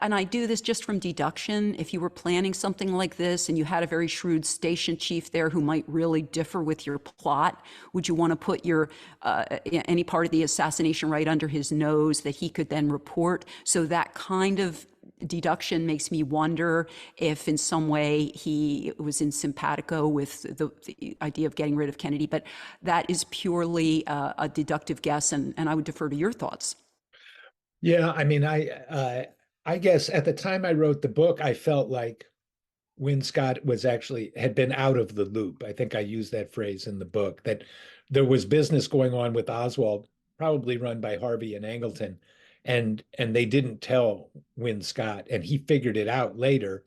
and I do this just from deduction, if you were planning something like this and you had a very shrewd station chief there who might really differ with your plot, would you want to put your any part of the assassination right under his nose that he could then report? So that kind of deduction makes me wonder if in some way he was in simpatico with the idea of getting rid of Kennedy, but that is purely a deductive guess, and I would defer to your thoughts. Yeah, I mean, I guess at the time I wrote the book, I felt like Win Scott was actually had been out of the loop. I think I used that phrase in the book, that there was business going on with Oswald, probably run by Harvey and Angleton, and they didn't tell Win Scott, and he figured it out later,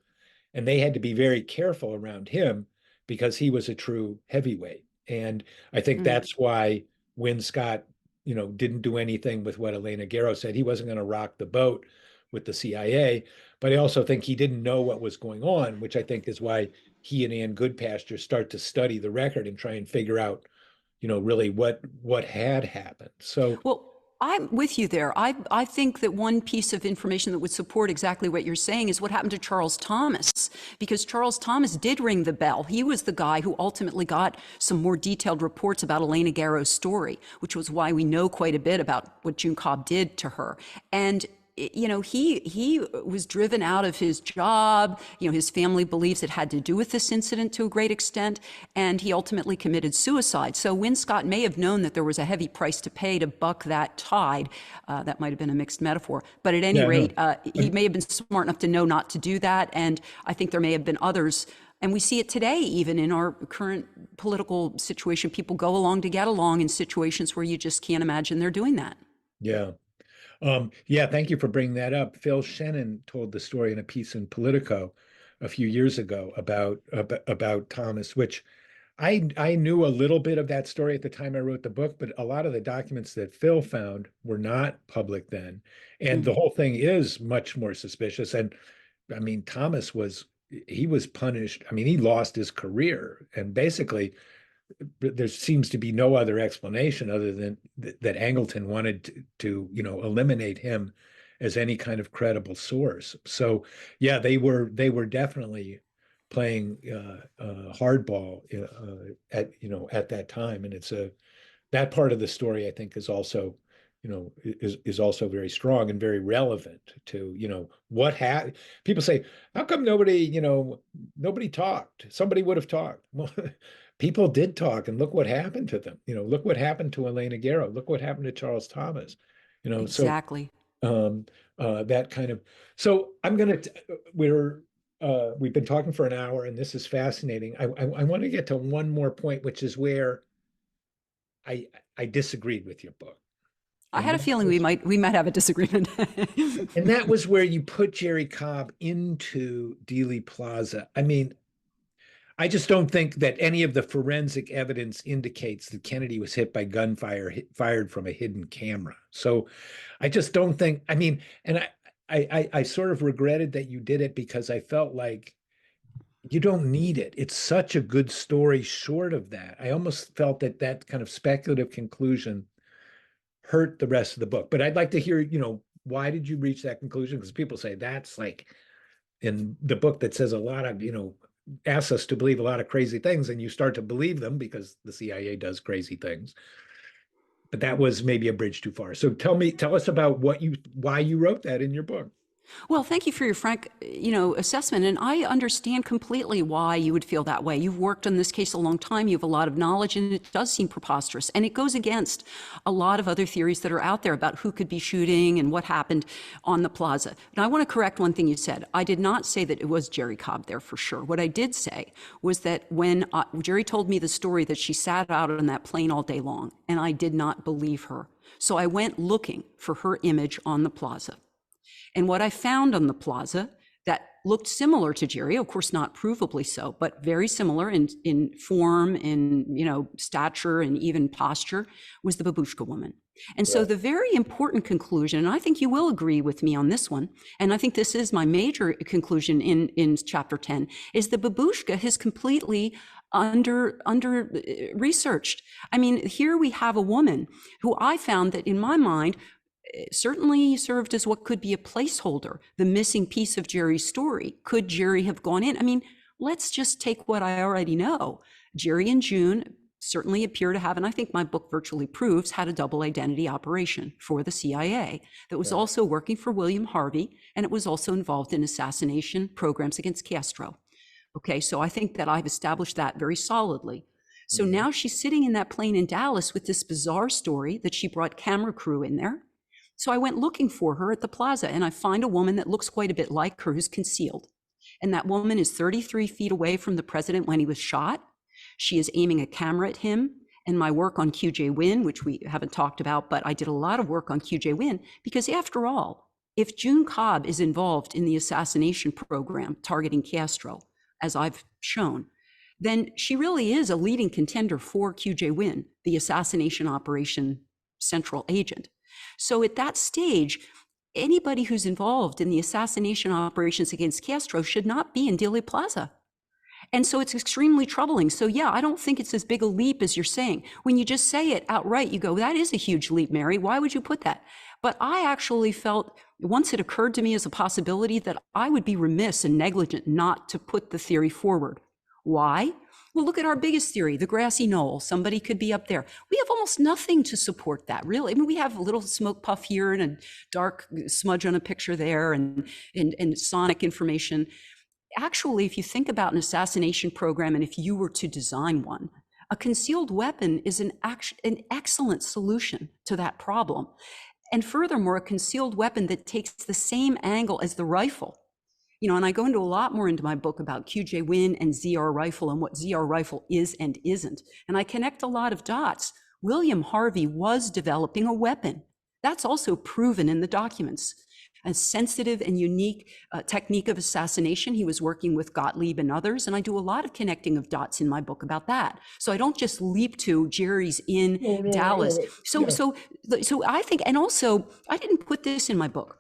and they had to be very careful around him because he was a true heavyweight. And I think Mm. that's why Win Scott, didn't do anything with what Elena Guerra said. He wasn't going to rock the boat with the CIA, but I also think he didn't know what was going on, which I think is why he and Ann Goodpasture start to study the record and try and figure out, really what had happened. So Well, I'm with you there. I think that one piece of information that would support exactly what you're saying is what happened to Charles Thomas, because Charles Thomas did ring the bell. He was the guy who ultimately got some more detailed reports about Elena Garrow's story, which was why we know quite a bit about what June Cobb did to her. And he was driven out of his job. His family believes it had to do with this incident to a great extent, and he ultimately committed suicide. So Win Scott may have known that there was a heavy price to pay to buck that tide. That might have been a mixed metaphor, but at any yeah, no. rate, he may have been smart enough to know not to do that. And I think there may have been others. And we see it today, even in our current political situation. People go along to get along in situations where you just can't imagine they're doing that. Yeah. Yeah, thank you for bringing that up. Phil Shannon told the story in a piece in Politico a few years ago about Thomas, which I knew a little bit of that story at the time I wrote the book, but a lot of the documents that Phil found were not public then. And the Mm. whole thing is much more suspicious. And I mean, Thomas he was punished. I mean, he lost his career, and basically there seems to be no other explanation other than that Angleton wanted to eliminate him as any kind of credible source. So yeah, they were definitely playing hardball at that time, and that part of the story I think is also is also very strong and very relevant to what had people say, how come nobody talked? Somebody would have talked. Well, people did talk, and look what happened to them. Look what happened to Elena Guerra. Look what happened to Charles Thomas. So Exactly. um that kind of so I'm gonna we've been talking for an hour, and this is fascinating. I want to get to one more point, which is where I I disagreed with your book. I And had a that feeling was we might have a disagreement. and that was where you put Jerry Cobb into Dealey Plaza. I mean, I just don't think that any of the forensic evidence indicates that Kennedy was hit by gunfire fired from a hidden camera. So I just don't think, I mean, and I sort of regretted that you did it because I felt like you don't need it. It's such a good story short of that. I almost felt that that kind of speculative conclusion hurt the rest of the book. But I'd like to hear, why did you reach that conclusion? Because people say that's like in the book that says a lot of, asks us to believe a lot of crazy things, and you start to believe them because the CIA does crazy things. But that was maybe a bridge too far. So tell us about why you wrote that in your book. Well, thank you for your frank, assessment. And I understand completely why you would feel that way. You've worked on this case a long time. You have a lot of knowledge, and it does seem preposterous. And it goes against a lot of other theories that are out there about who could be shooting and what happened on the plaza. Now, I want to correct one thing you said. I did not say that it was Jerry Cobb there for sure. What I did say was that when Jerry told me the story that she sat out on that plane all day long, and I did not believe her. So I went looking for her image on the plaza. And what I found on the plaza that looked similar to Jerry, of course not provably so, but very similar in form, in stature, and even posture, was the babushka woman. And so Right. the very important conclusion, and I think you will agree with me on this one, and I think this is my major conclusion in chapter 10, is the babushka has completely under researched. I mean, here we have a woman who I found that in my mind certainly served as what could be a placeholder, the missing piece of Jerry's story. Could Jerry have gone in? I mean, let's just take what I already know. Jerry and June certainly appear to have, and I think my book virtually proves, had a double identity operation for the CIA that was also working for William Harvey, and it was also involved in assassination programs against Castro. Okay, so I think that I've established that very solidly. So now she's sitting in that plane in Dallas with this bizarre story that she brought camera crew in there. So I went looking for her at the plaza, and I find a woman that looks quite a bit like her who's concealed. And that woman is 33 feet away from the president when he was shot. She is aiming a camera at him. And my work on QJ Win, which we haven't talked about, but I did a lot of work on QJ Win, because after all, if June Cobb is involved in the assassination program targeting Castro, as I've shown, then she really is a leading contender for QJ Win, the assassination operation central agent. So at that stage, anybody who's involved in the assassination operations against Castro should not be in Dealey Plaza. And so it's extremely troubling. So yeah, I don't think it's as big a leap as you're saying. When you just say it outright, you go, that is a huge leap, Mary. Why would you put that? But I actually felt, once it occurred to me as a possibility, that I would be remiss and negligent not to put the theory forward. Why? Well, look at our biggest theory, the grassy knoll. Somebody could be up there. We have almost nothing to support that, really. I mean, we have a little smoke puff here and a dark smudge on a picture there and sonic information. Actually, if you think about an assassination program, and if you were to design one, a concealed weapon is an excellent solution to that problem. And furthermore, a concealed weapon that takes the same angle as the rifle. You know, and I go into a lot more into my book about QJ Win and ZR rifle and what ZR rifle is and isn't. And I connect a lot of dots. William Harvey was developing a weapon. That's also proven in the documents. A sensitive and unique technique of assassination. He was working with Gottlieb and others, and I do a lot of connecting of dots in my book about that. So I don't just leap to Jerry's in Dallas. So I think, and also I didn't put this in my book,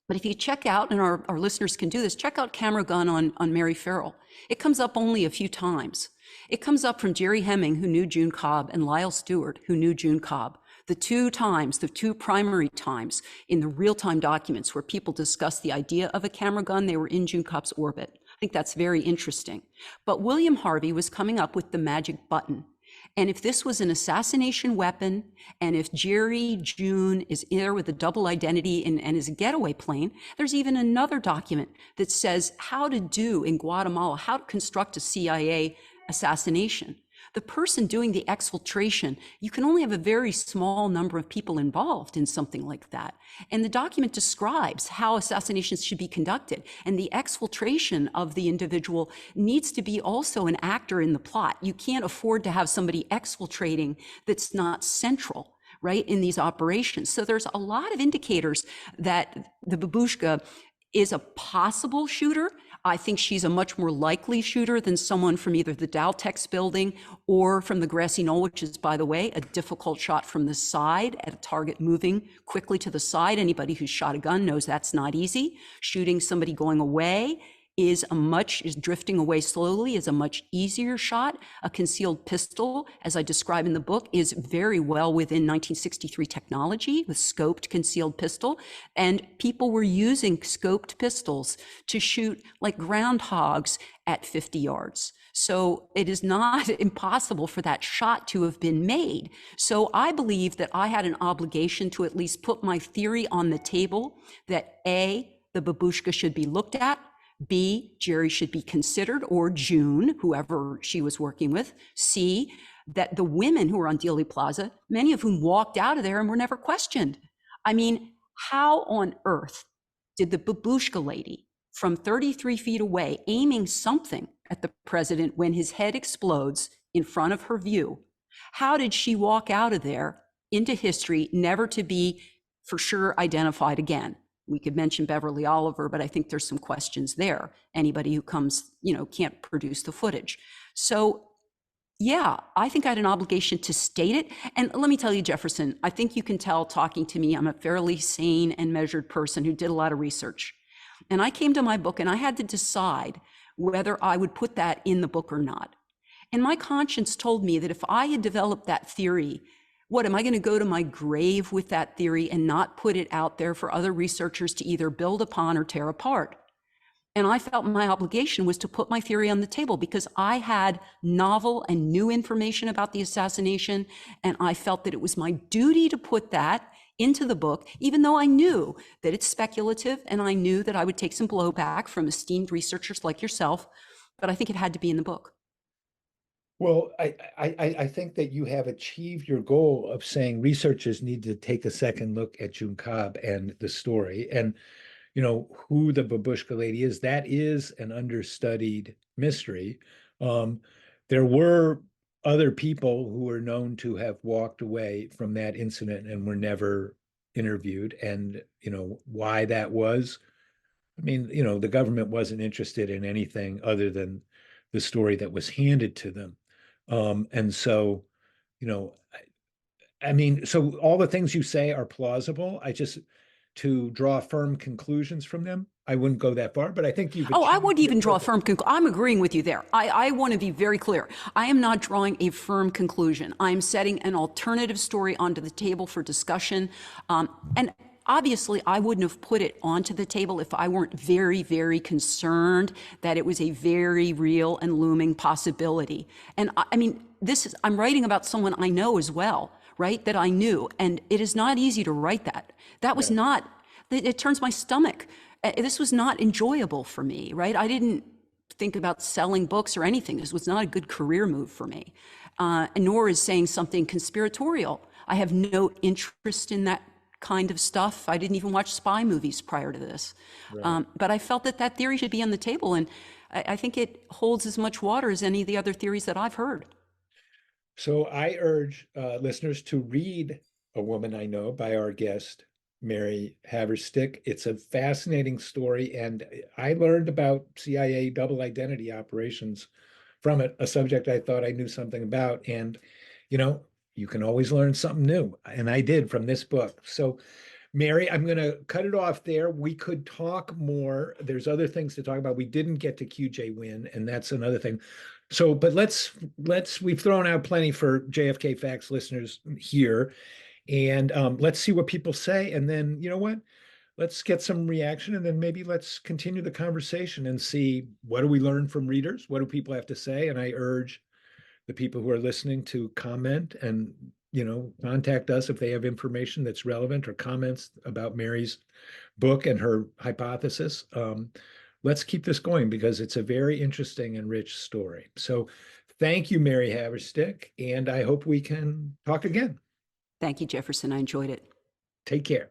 but if you check out, and our listeners can do this, check out Camera Gun on Mary Farrell. It comes up only a few times. It comes up from Jerry Hemming, who knew June Cobb, and Lyle Stewart, who knew June Cobb. The two primary times in the real-time documents where people discuss the idea of a camera gun, they were in June Cobb's orbit. I think that's very interesting. But William Harvey was coming up with the magic button. And if this was an assassination weapon, and if Jerry June is there with a double identity and is a getaway plane, there's even another document that says how to do in Guatemala, how to construct a CIA assassination. The person doing the exfiltration, you can only have a very small number of people involved in something like that. And the document describes how assassinations should be conducted. And the exfiltration of the individual needs to be also an actor in the plot. You can't afford to have somebody exfiltrating that's not central, right, in these operations. So there's a lot of indicators that the babushka is a possible shooter. I think she's a much more likely shooter than someone from either the Daltex building or from the grassy knoll, which is, by the way, a difficult shot from the side at a target moving quickly to the side. Anybody who's shot a gun knows that's not easy. Shooting somebody going away is drifting away slowly is a much easier shot. A concealed pistol, as I describe in the book, is very well within 1963 technology with scoped concealed pistol. And people were using scoped pistols to shoot like groundhogs at 50 yards. So it is not impossible for that shot to have been made. So I believe that I had an obligation to at least put my theory on the table that A, the babushka should be looked at, B, Jerry should be considered, or June, whoever she was working with. C, that the women who were on Dealey Plaza, many of whom walked out of there and were never questioned. I mean, how on earth did the babushka lady from 33 feet away aiming something at the president when his head explodes in front of her view, how did she walk out of there into history, never to be for sure identified again? We could mention Beverly Oliver, but I think there's some questions there. Anybody who comes, can't produce the footage. So yeah, I think I had an obligation to state it. And let me tell you, Jefferson, I think you can tell talking to me, I'm a fairly sane and measured person who did a lot of research. And I came to my book and I had to decide whether I would put that in the book or not. And my conscience told me that if I had developed that theory, what, am I going to go to my grave with that theory and not put it out there for other researchers to either build upon or tear apart? And I felt my obligation was to put my theory on the table because I had novel and new information about the assassination. And I felt that it was my duty to put that into the book, even though I knew that it's speculative and I knew that I would take some blowback from esteemed researchers like yourself. But I think it had to be in the book. Well, I think that you have achieved your goal of saying researchers need to take a second look at June Cobb and the story. And who the babushka lady is, that is an understudied mystery. Um, there were other people who were known to have walked away from that incident and were never interviewed. And, why that was. I mean, the government wasn't interested in anything other than the story that was handed to them. And so, you know, I mean, so all the things you say are plausible. To draw firm conclusions from them, I wouldn't go that far, but I think you've Oh, I achieved wouldn't your even draw a purpose. firm conclusion. I'm agreeing with you there. I want to be very clear. I am not drawing a firm conclusion. I'm setting an alternative story onto the table for discussion. And obviously, I wouldn't have put it onto the table if I weren't very, very concerned that it was a very real and looming possibility. And I mean, I'm writing about someone I know as well, right? That I knew. And it is not easy to write that. That was No. not, it turns my stomach. This was not enjoyable for me, right? I didn't think about selling books or anything. This was not a good career move for me, nor is saying something conspiratorial. I have no interest in that kind of stuff. I didn't even watch spy movies prior to this. Right. But I felt that that theory should be on the table, and I think it holds as much water as any of the other theories that I've heard. So I urge listeners to read A Woman I Know by our guest, Mary Haverstick. It's a fascinating story, and I learned about CIA double identity operations from it, a subject I thought I knew something about. And, you know, you can always learn something new. And I did from this book. So, Mary, I'm going to cut it off there. We could talk more. There's other things to talk about. We didn't get to QJ Win, and that's another thing. So, but we've thrown out plenty for JFK Facts listeners here, and let's see what people say. And then, you know what? Let's get some reaction, and then maybe let's continue the conversation and see what do we learn from readers? What do people have to say? And I urge the people who are listening to comment and contact us if they have information that's relevant or comments about Mary's book and her hypothesis. Let's keep this going because it's a very interesting and rich story. So thank you, Mary Haverstick, and I hope we can talk again. Thank you, Jefferson. I enjoyed it. Take care.